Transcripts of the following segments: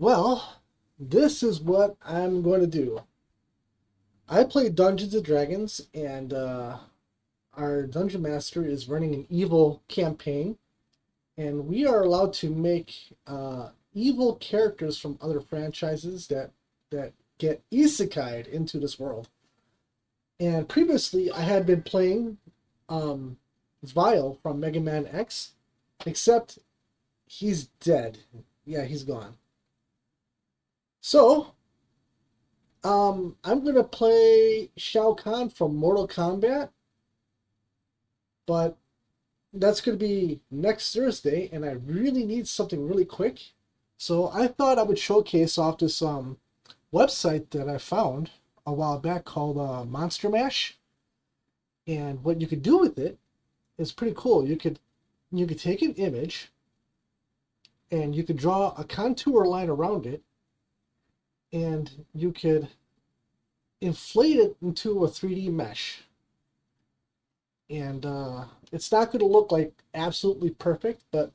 Well, this is what I'm going to do. I play Dungeons and Dragons, and our dungeon master is running an evil campaign, and we are allowed to make evil characters from other franchises that get isekai'd into this world. And previously, I had been playing um, Vile from Mega Man X, except he's dead. Yeah, he's gone. So I'm gonna play Shao Kahn from Mortal Kombat, but that's gonna be next Thursday, and I really need something really quick. So I thought I would showcase off this website that I found a while back called Monster Mash, and what you could do with it is pretty cool. You could take an image and you could draw a contour line around it, and you could inflate it into a 3D mesh. And it's not going to look like absolutely perfect, but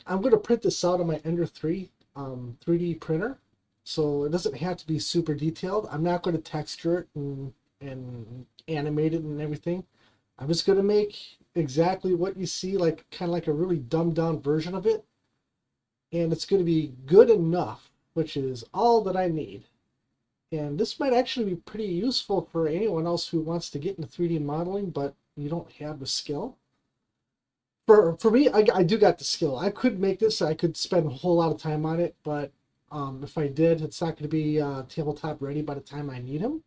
I'm going to print this out on my Ender 3 3D printer, so it doesn't have to be super detailed. I'm not going to texture it and animate it and everything. I'm just going to make exactly what you see, like kind of like a really dumbed down version of it, and it's going to be good enough, which is all that I need. And this might actually be pretty useful for anyone else who wants to get into 3D modeling, but you don't have the skill. For me, I do got the skill. I could make this. I could spend a whole lot of time on it, but if I did, it's not going to be tabletop ready by the time I need him.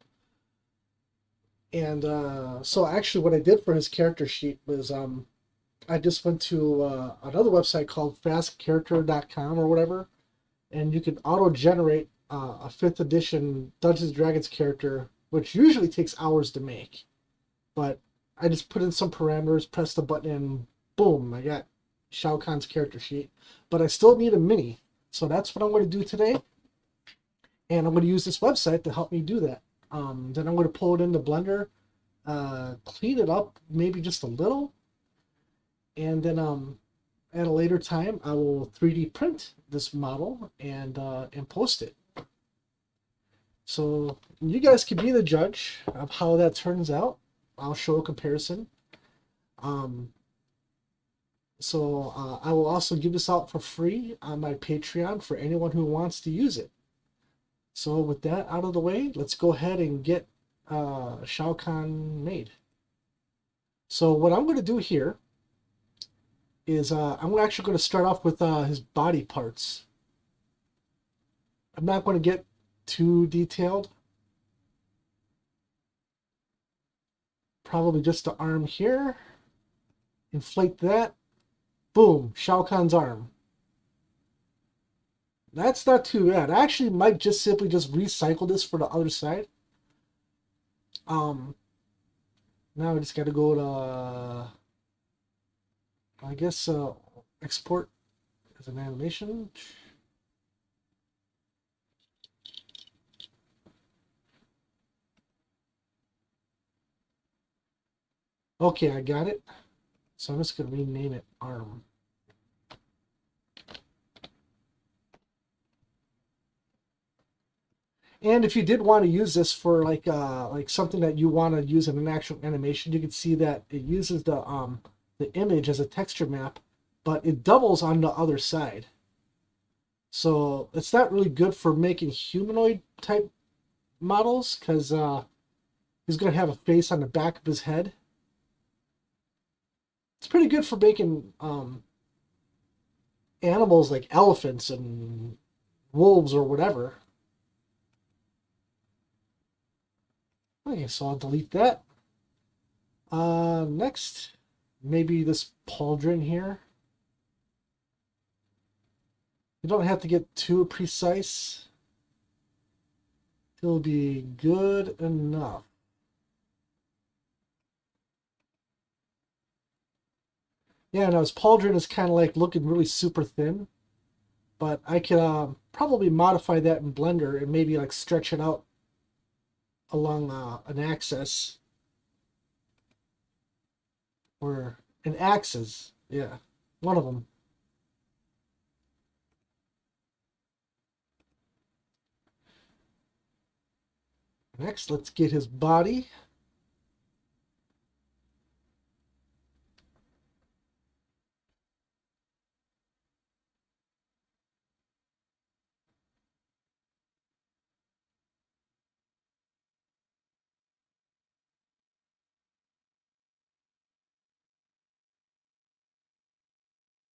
And so actually what I did for his character sheet was I just went to another website called fastcharacter.com or whatever, and you can auto-generate a 5th edition Dungeons and Dragons character, which usually takes hours to make. But I just put in some parameters, press the button, and boom, I got Shao Kahn's character sheet. But I still need a mini, so that's what I'm going to do today. And I'm going to use this website to help me do that. Then I'm going to pull it into Blender, clean it up maybe just a little, and then at a later time I will 3D print this model and post it. So you guys can be the judge of how that turns out. I'll show a comparison. Um, I will also give this out for free on my Patreon for anyone who wants to use it. So with that out of the way, let's go ahead and get Shao Kahn made. So what I'm going to do here is I'm actually going to start off with his body parts. I'm not going to get too detailed. Probably just the arm here. Inflate that. Boom, Shao Kahn's arm. That's not too bad. I actually might just simply just recycle this for the other side. Um, Now I just got to go to, I guess, export as an animation. Okay, I got it. So I'm just going to rename it arm. And if you did want to use this for like something that you want to use in an actual animation, you can see that it uses the image as a texture map, but it doubles on the other side. So it's not really good for making humanoid type models because he's going to have a face on the back of his head. It's pretty good for making animals like elephants and wolves or whatever. Okay, so I'll delete that. Next, maybe this pauldron here. You don't have to get too precise. It'll be good enough. Yeah, no, his pauldron is kind of like looking really super thin, but I could probably modify that in Blender and maybe like stretch it out along an axis or an axis. Yeah, one of them. Next, let's get his body.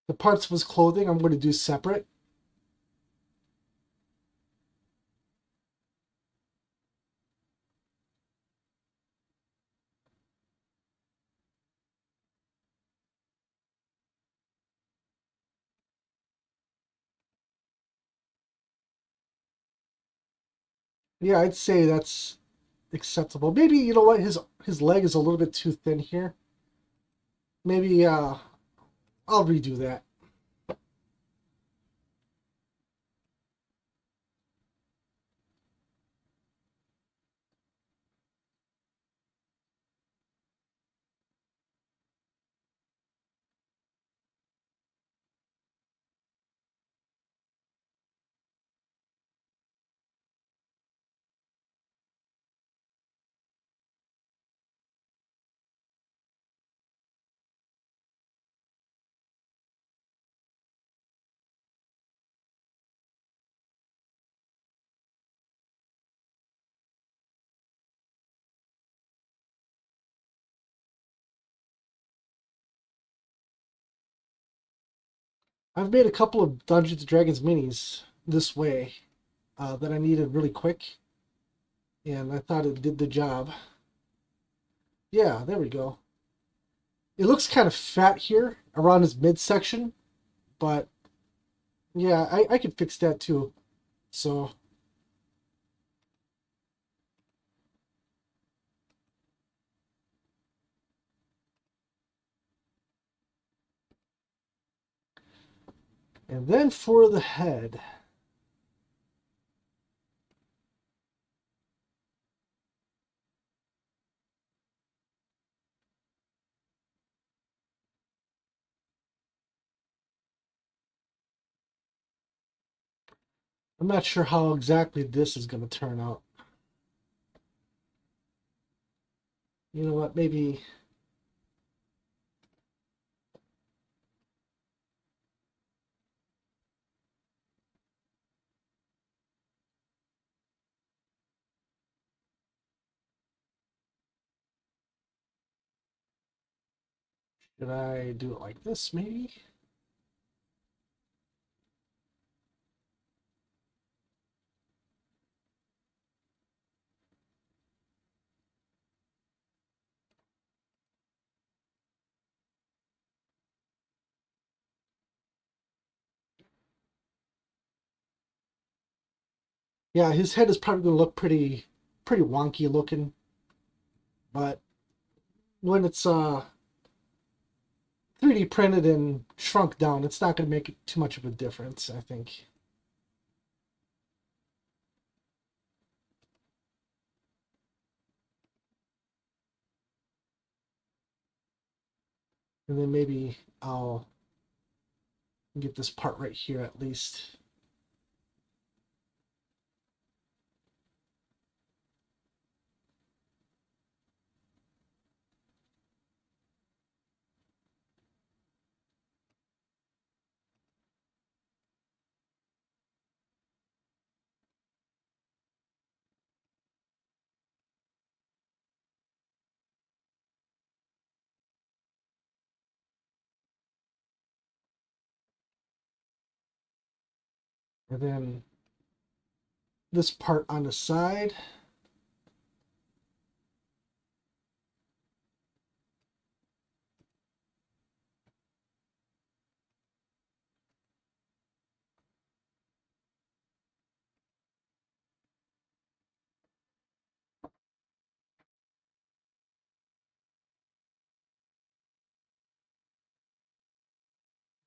The parts of his clothing I'm going to do separate. Yeah, I'd say that's acceptable. Maybe, you know what, his leg is a little bit too thin here. Maybe I'll redo that. I've made a couple of Dungeons and Dragons minis this way that I needed really quick, and I thought it did the job. Yeah, there we go. It looks kind of fat here around his midsection, but yeah, I could fix that too. So, and then for the head. I'm not sure how exactly this is going to turn out. You know what? Maybe should I do it like this? Maybe. Yeah, his head is probably going to look pretty wonky looking, but when it's 3D printed and shrunk down, it's not going to make too much of a difference, I think. And then maybe I'll get this part right here at least. And then this part on the side.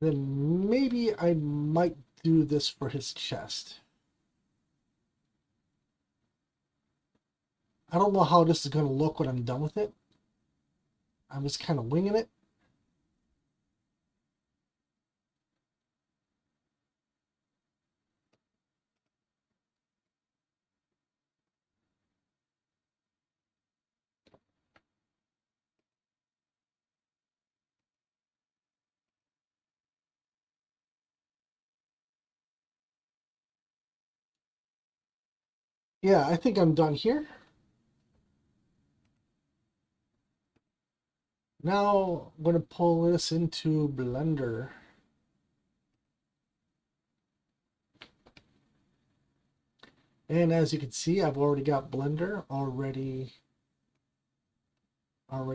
Then maybe I might do this for his chest. I don't know how this is going to look when I'm done with it. I'm just kind of winging it. Yeah, I think I'm done here. Now I'm going to pull this into Blender. And as you can see, I've already got Blender already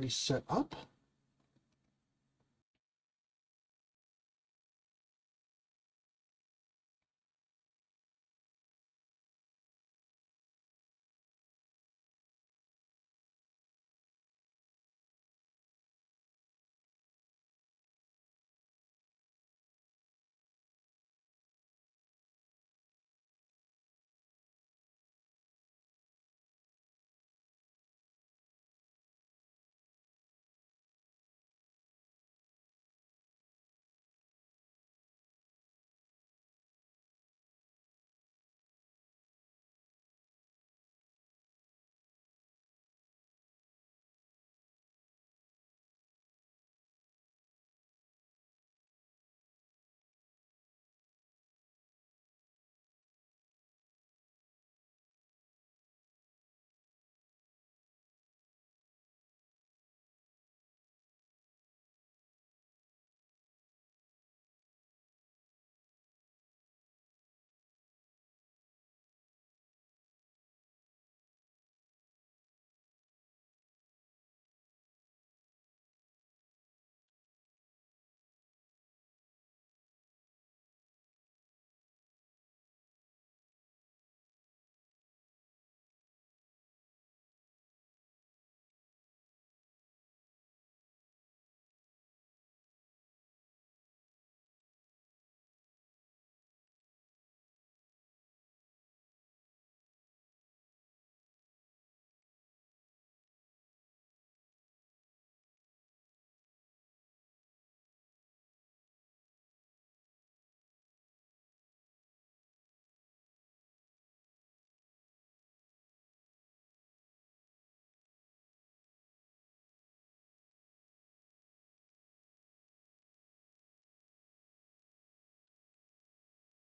set up.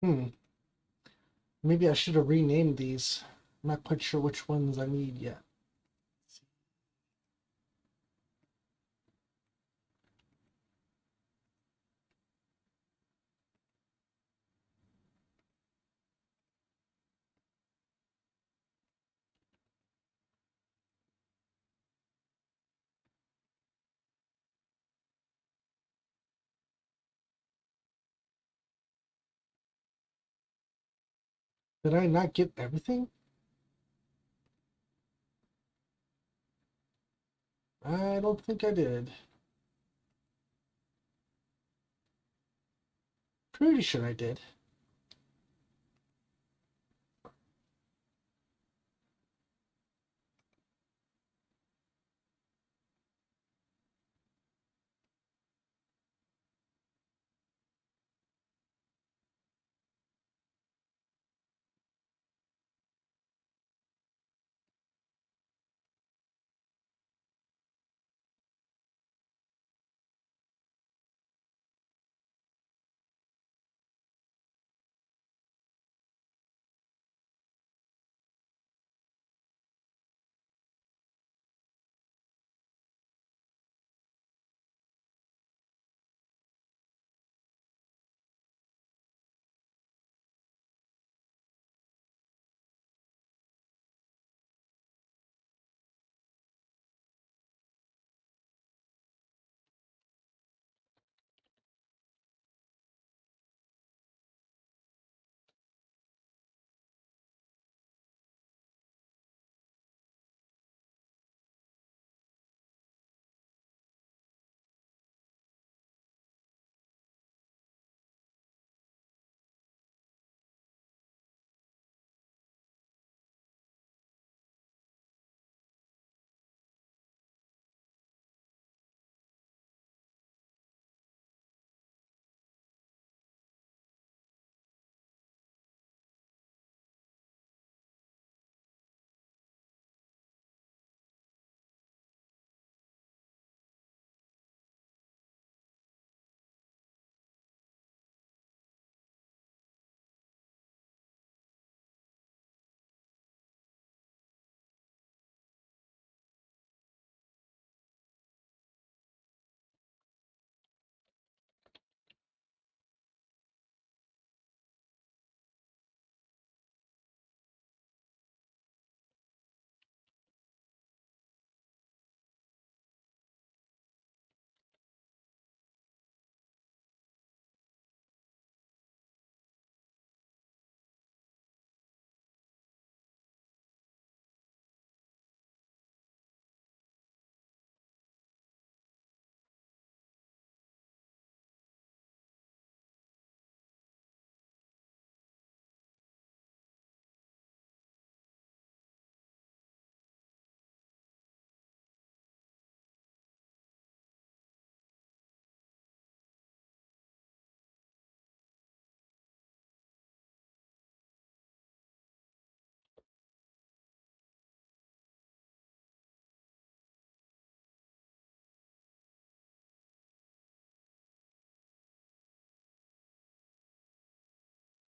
Hmm, maybe I should have renamed these. I'm not quite sure which ones I need yet. Did I not get everything? I don't think I did. Pretty sure I did.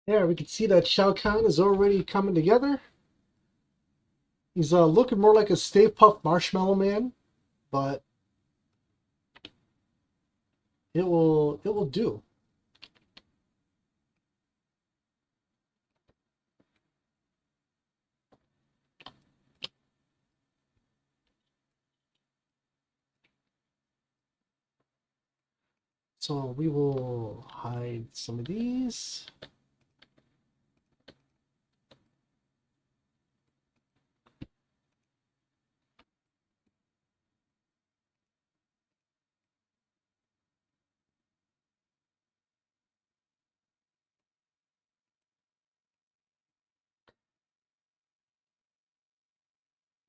There, we can see that Shao Kahn is already coming together. He's looking more like a Stay Puft Marshmallow Man, but it will do. So we will hide some of these.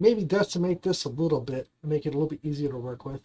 Maybe decimate this a little bit, make it a little bit easier to work with.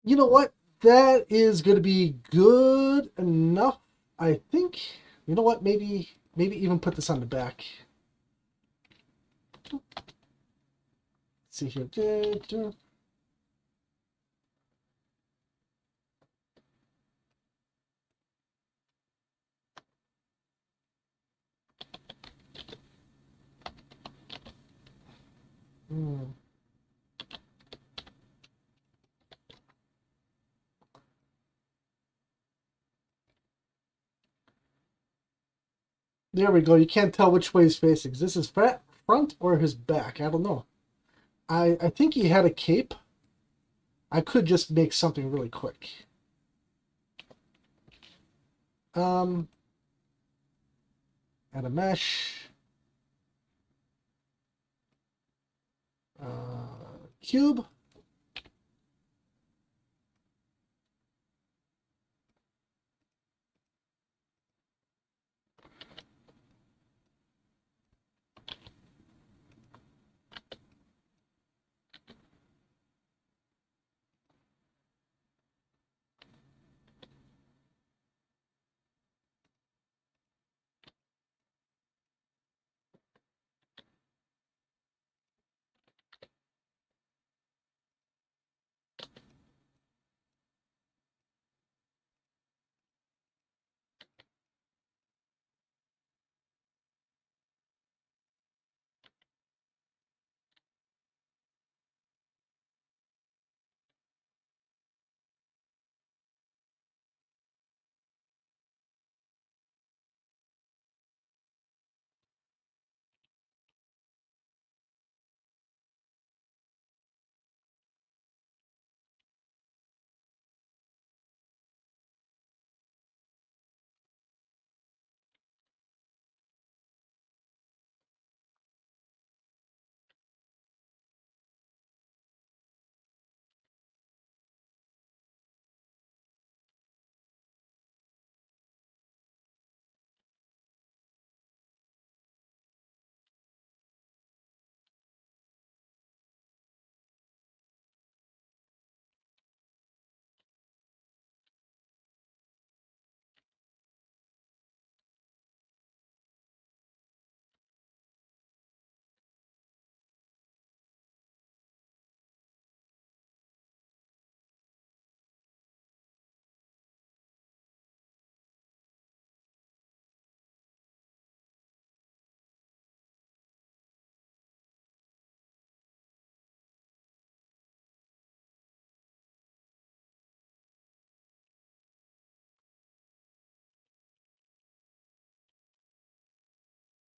You know what? That is going to be good enough. I think. You know what? Maybe even put this on the back. Let's see here. Hmm. There we go. You can't tell which way he's facing. Is this his front or his back? I don't know. I think he had a cape. I could just make something really quick. Um, add a mesh. Cube.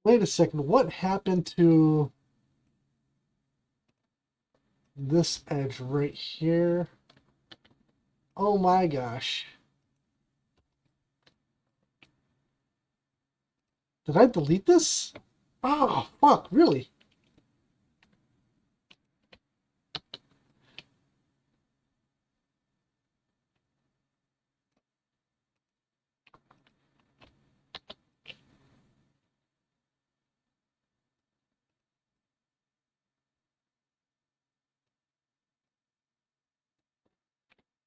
Wait a second. What happened to this edge right here? Oh my gosh. Did I delete this? Oh, fuck, really?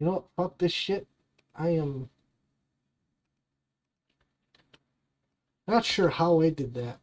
You know what? Fuck this shit. I am not sure how I did that.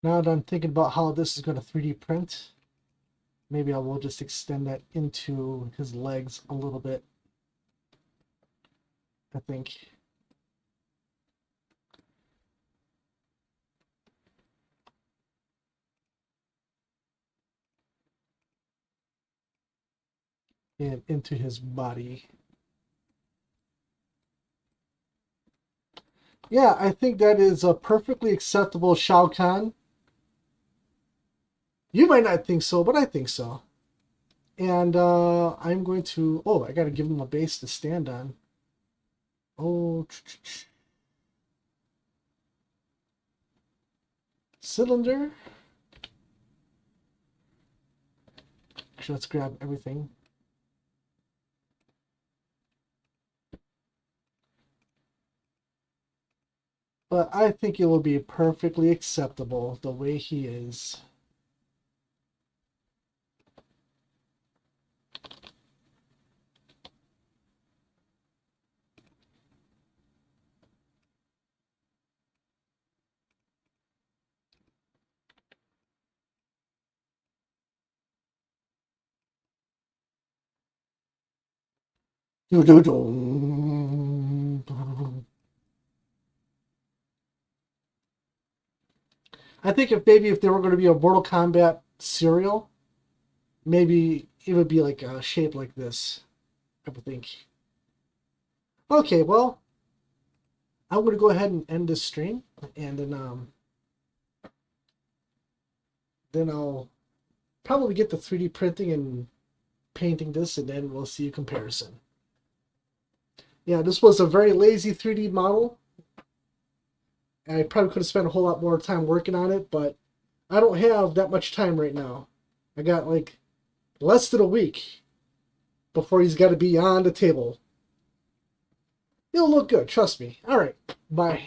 Now that I'm thinking about how this is going to 3D print, maybe I will just extend that into his legs a little bit. I think. And into his body. Yeah, I think that is a perfectly acceptable Shao Kahn. You might not think so, but I think so. And I'm going to... Oh, I got to give him a base to stand on. Oh, cylinder. Actually, let's grab everything. But I think it will be perfectly acceptable the way he is. I think if they were going to be a Mortal Kombat serial, maybe it would be like a shape like this, I would think. Okay, well, I'm going to go ahead and end this stream, and then I'll probably get the 3D printing and painting this, and then we'll see a comparison. Yeah, this was a very lazy 3D model. I probably could have spent a whole lot more time working on it, but I don't have that much time right now. I got like less than a week before he's got to be on the table. It'll look good, trust me. All right, bye.